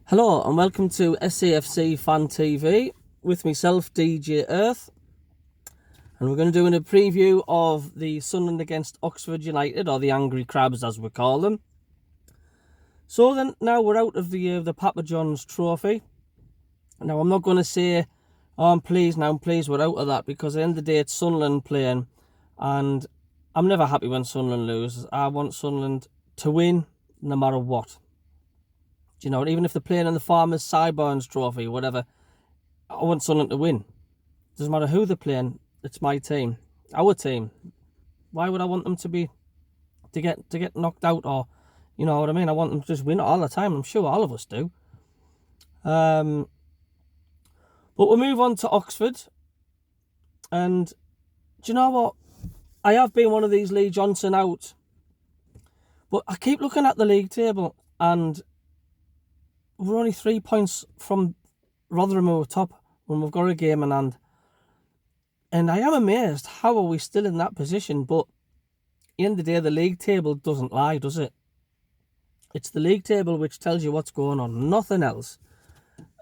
Hello and welcome to SAFC Fan TV with myself, DJ Earth, and we're going to do a preview of the Sunderland against Oxford United, or the Angry Crabs as we call them. So then, now we're out of the Papa John's Trophy. Now I'm not going to say, oh, I'm pleased we're out of that, because at the end of the day it's Sunderland playing, and I'm never happy when Sunderland lose. I want Sunderland to win no matter what. You know, even if they're playing in the Farmers Sideburns Trophy, whatever, I want Sunderland to win. Doesn't matter who they're playing, it's my team, our team. Why would I want them to get knocked out, or, you know what I mean? I want them to just win it all the time. I'm sure all of us do. But we'll move on to Oxford. And do you know what? I have been one of these Lee Johnson out, but I keep looking at the league table, and we're only 3 points from Rotherham, who are top, when we've got a game in hand. And I am amazed, how are we still in that position? But at the end of the day, the league table doesn't lie, does it? It's the league table which tells you what's going on, nothing else.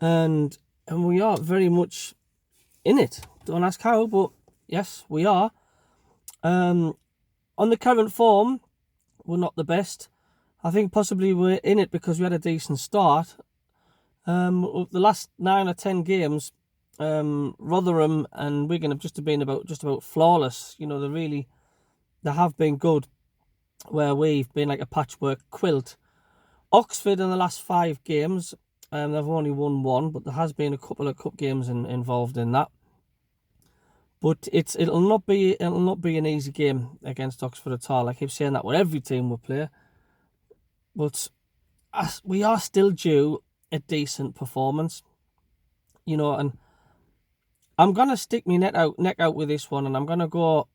And we are very much in it. Don't ask how, but yes, we are. On the current form, we're not the best. I think possibly we're in it because we had a decent start. The last 9 or 10 games, Rotherham and Wigan have just been about flawless. You know, they have been good, where we've been like a patchwork quilt. Oxford in the last 5 games, they've only won 1, but there has been a couple of cup games involved in that. But it'll not be an easy game against Oxford at all. I keep saying that with every team we play. But we are still due a decent performance, you know, and I'm going to stick my neck out with this one, and I'm going to go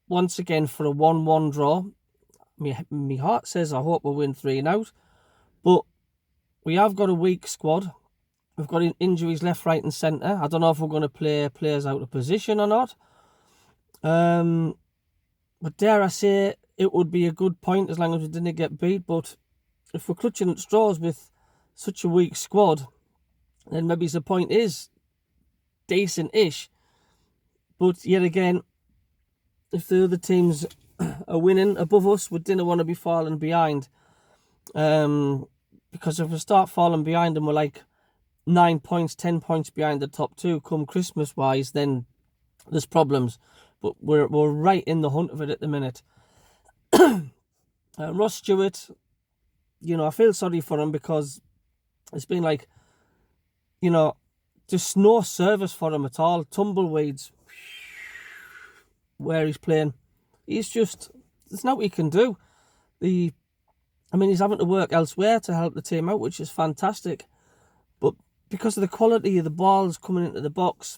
once again for a 1-1 draw. My heart says I hope we'll win 3-0, but we have got a weak squad. We've got injuries left, right and centre. I don't know if we're going to play players out of position or not. But dare I say, it would be a good point as long as we didn't get beat. But if we're clutching at straws with such a weak squad, then maybe the point is decent-ish. But yet again, if the other teams are winning above us, we didn't want to be falling behind. Because if we start falling behind and we're like 9 points, 10 points behind the top 2 come Christmas-wise, then there's problems. But we're right in the hunt of it at the minute. Ross Stewart, you know, I feel sorry for him, because it's been like, you know, just no service for him at all. Tumbleweeds where he's playing. There's nothing he can do. He's having to work elsewhere to help the team out, which is fantastic. But because of the quality of the balls coming into the box,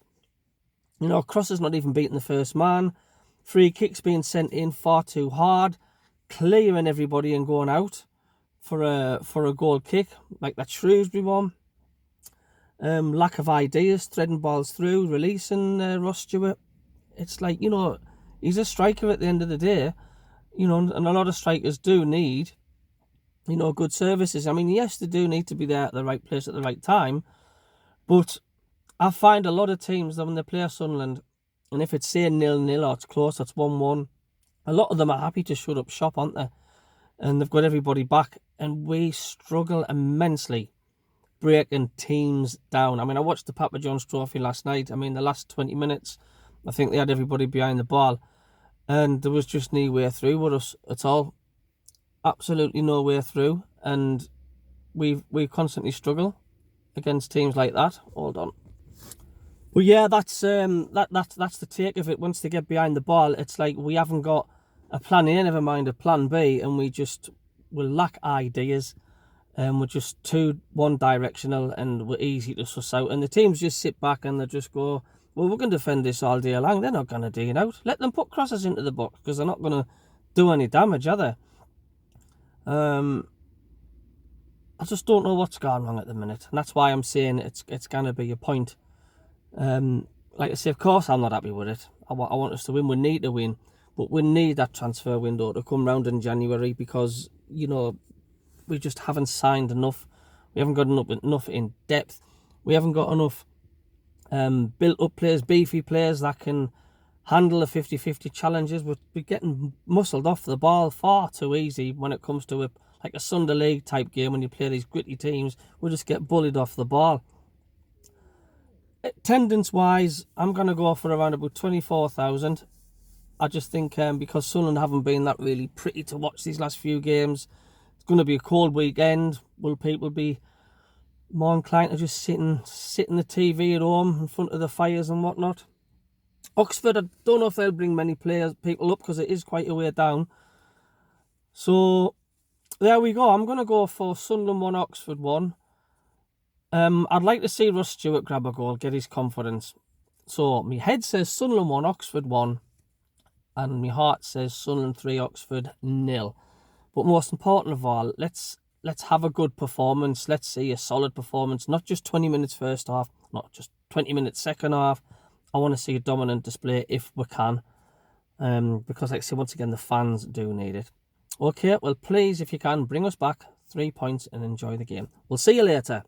you know, crosses not even beating the first man. Free kicks being sent in far too hard. Clearing everybody and going out for a goal kick, like that Shrewsbury one. Lack of ideas, threading balls through, releasing Ross Stewart. It's like, you know, he's a striker at the end of the day. You know, and a lot of strikers do need, you know, good services. I mean, yes, they do need to be there at the right place at the right time. But I find a lot of teams that when they play Sunderland, and if it's say 0-0 or it's close, it's 1-1, a lot of them are happy to shut up shop, aren't they? And they've got everybody back. And we struggle immensely breaking teams down. I mean, I watched the Papa John's Trophy last night. I mean, the last 20 minutes, I think they had everybody behind the ball. And there was just no way through with us at all. Absolutely no way through. And we constantly struggle against teams like that. Hold on. Well, yeah, that's the take of it. Once they get behind the ball, it's like we haven't got a plan A, never mind a plan B, and we lack ideas, and we're just too one-directional, and we're easy to suss out. And the teams just sit back and they just go, well, we're going to defend this all day long. They're not going to dig it out. Let them put crosses into the box, because they're not going to do any damage, are they? I just don't know what's going wrong at the minute, and that's why I'm saying it's going to be a point. Like I say, of course I'm not happy with it. I want us to win. We need to win, but we need that transfer window to come round in January, because, you know, we just haven't signed enough. We haven't got enough in depth. We haven't got enough built-up players, beefy players that can handle the 50-50 challenges. We're getting muscled off the ball far too easy when it comes to like a Sunday League type game. When you play these gritty teams, we just get bullied off the ball. Attendance-wise, I'm going to go for around about 24,000. I just think because Sunderland haven't been that really pretty to watch these last few games, it's going to be a cold weekend. Will people be more inclined to just sit in the TV at home in front of the fires and whatnot? Oxford, I don't know if they'll bring many people up because it is quite a way down. So there we go. I'm going to go for Sunderland 1, Oxford 1. I'd like to see Russ Stewart grab a goal, get his confidence. So my head says Sunderland 1, Oxford 1. And my heart says Sunderland 3, Oxford 0. But most important of all, let's have a good performance. Let's see a solid performance. Not just 20 minutes first half, not just 20 minutes second half. I want to see a dominant display if we can. Because, like I say, once again, the fans do need it. Okay, well, please, if you can, bring us back 3 points and enjoy the game. We'll see you later.